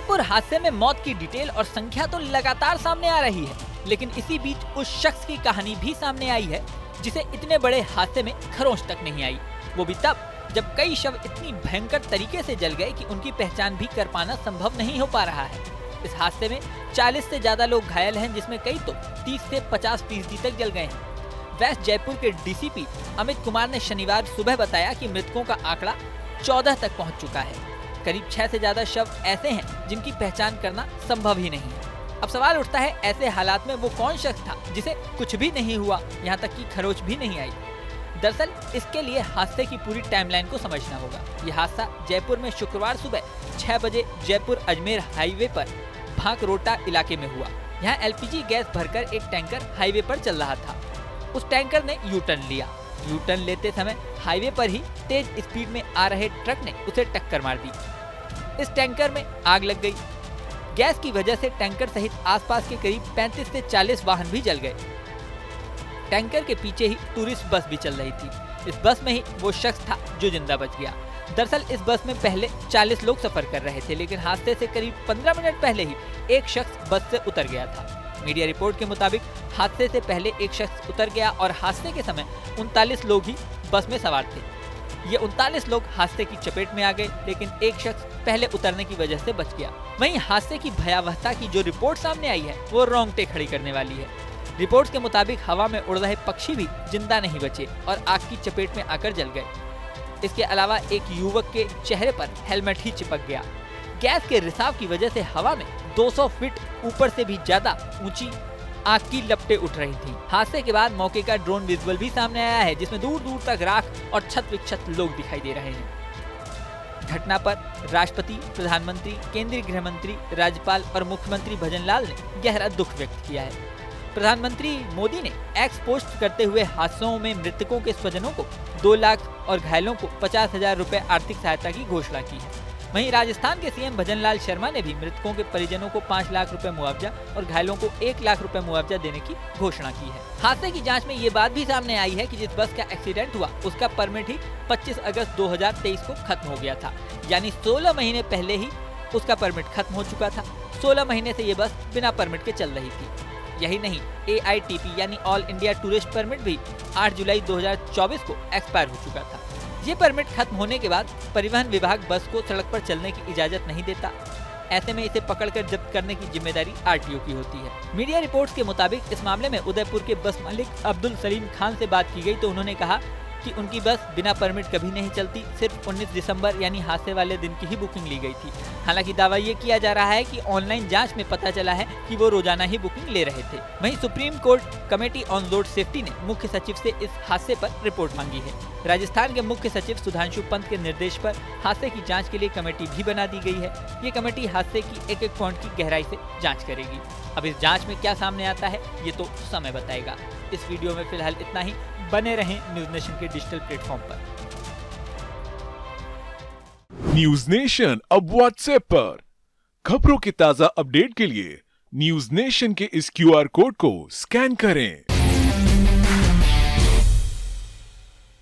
जयपुर हादसे में मौत की डिटेल और संख्या तो लगातार सामने आ रही है, लेकिन इसी बीच उस शख्स की कहानी भी सामने आई है जिसे इतने बड़े हादसे में खरोंच तक नहीं आई। वो भी तब जब कई शव इतनी भयंकर तरीके से जल गए कि उनकी पहचान भी कर पाना संभव नहीं हो पा रहा है। इस हादसे में 40 से ज्यादा लोग घायल हैं, जिसमें कई तो 30 से 50% तक जल गए हैं। वेस्ट जयपुर के डीसीपी अमित कुमार ने शनिवार सुबह बताया कि मृतकों का आंकड़ा 14 तक पहुंच चुका है। करीब 6 से ज्यादा शव ऐसे हैं जिनकी पहचान करना संभव ही नहीं है। अब सवाल उठता है, ऐसे हालात में वो कौन शख्स था जिसे कुछ भी नहीं हुआ, यहाँ तक कि खरोच भी नहीं आई। दरअसल इसके लिए हादसे की पूरी टाइमलाइन को समझना होगा। ये हादसा जयपुर में शुक्रवार सुबह 6 बजे जयपुर अजमेर हाईवे पर भांकरोटा इलाके में हुआ। यहाँ एलपीजी गैस भरकर एक टैंकर हाईवे पर चल रहा था। उस टैंकर ने यू टर्न लिया। यू टर्न लेते समय हाईवे पर ही तेज स्पीड में आ रहे ट्रक ने उसे टक्कर मार दी। इस टैंकर में आग लग गई। गैस की वजह से टैंकर सहित आसपास के करीब 35 से 40 वाहन भी जल गए। टैंकर के पीछे ही टूरिस्ट बस भी चल रही थी। इस बस में ही वो शख्स था जो जिंदा बच गया। दरअसल इस बस में पहले 40 लोग सफर कर रहे थे, लेकिन हादसे से करीब 15 मिनट पहले ही एक शख्स बस से उतर गया था। मीडिया रिपोर्ट के मुताबिक हादसे से पहले एक शख्स उतर गया और हादसे के समय 39 लोग ही बस में सवार थे। ये 39 लोग हादसे की चपेट में आ गए, लेकिन एक शख्स पहले उतरने की वजह से बच गया। वहीं हादसे की भयावहता की जो रिपोर्ट सामने आई है वो रोंगटे खड़ी करने वाली है। रिपोर्ट्स के मुताबिक हवा में उड़ रहे पक्षी भी जिंदा नहीं बचे और आग की चपेट में आकर जल गए। इसके अलावा एक युवक के चेहरे पर हेलमेट ही चिपक गया। गैस के रिसाव की वजह से हवा में 200 फीट ऊपर से भी ज्यादा ऊंची आग की लपटें उठ रही थीं। हादसे के बाद मौके का ड्रोन विजुअल भी सामने आया है, जिसमें दूर दूर तक राख और छत विक्षत लोग दिखाई दे रहे हैं। घटना पर राष्ट्रपति, प्रधानमंत्री, केंद्रीय गृह मंत्री, राज्यपाल और मुख्यमंत्री भजनलाल ने गहरा दुख व्यक्त किया है। प्रधानमंत्री मोदी ने एक्स पोस्ट करते हुए हादसों में मृतकों के स्वजनों को 2 लाख और घायलों को 50,000 रुपए आर्थिक सहायता की घोषणा की है। वहीं राजस्थान के सीएम भजनलाल शर्मा ने भी मृतकों के परिजनों को 5 लाख रुपए मुआवजा और घायलों को 1 लाख रुपए मुआवजा देने की घोषणा की है। हादसे की जांच में ये बात भी सामने आई है कि जिस बस का एक्सीडेंट हुआ उसका परमिट ही 25 अगस्त 2023 को खत्म हो गया था, यानी 16 महीने पहले ही उसका परमिट खत्म हो चुका था। 16 महीने से ये बस बिना परमिट के चल रही थी। यही नहीं, AITP यानी ऑल इंडिया टूरिस्ट परमिट भी 8 जुलाई 2024 को एक्सपायर हो चुका था। ये परमिट खत्म होने के बाद परिवहन विभाग बस को सड़क पर चलने की इजाजत नहीं देता। ऐसे में इसे पकड़कर जब्त करने की जिम्मेदारी RTO की होती है। मीडिया रिपोर्ट्स के मुताबिक इस मामले में उदयपुर के बस मालिक अब्दुल सलीम खान से बात की गई तो उन्होंने कहा कि उनकी बस बिना परमिट कभी नहीं चलती, सिर्फ 19 दिसंबर यानी हादसे वाले दिन की ही बुकिंग ली गई थी। हालांकि दावा ये किया जा रहा है कि ऑनलाइन जांच में पता चला है कि वो रोजाना ही बुकिंग ले रहे थे। वहीं supreme court committee on road safety ने मुख्य सचिव से इस हादसे पर रिपोर्ट मांगी है। राजस्थान के मुख्य सचिव सुधांशु पंत के निर्देश पर हादसे की जाँच के लिए कमेटी भी बना दी गई है। ये कमेटी हादसे की एक एक पॉइंट की गहराई से जाँच करेगी। अब इस जाँच में क्या सामने आता है ये तो समय बताएगा। इस वीडियो में फिलहाल इतना ही। बने रहें न्यूज नेशन के डिजिटल प्लेटफॉर्म पर। न्यूज नेशन अब व्हाट्सएप पर खबरों के ताजा अपडेट के लिए न्यूज नेशन के इस QR कोड को स्कैन करें।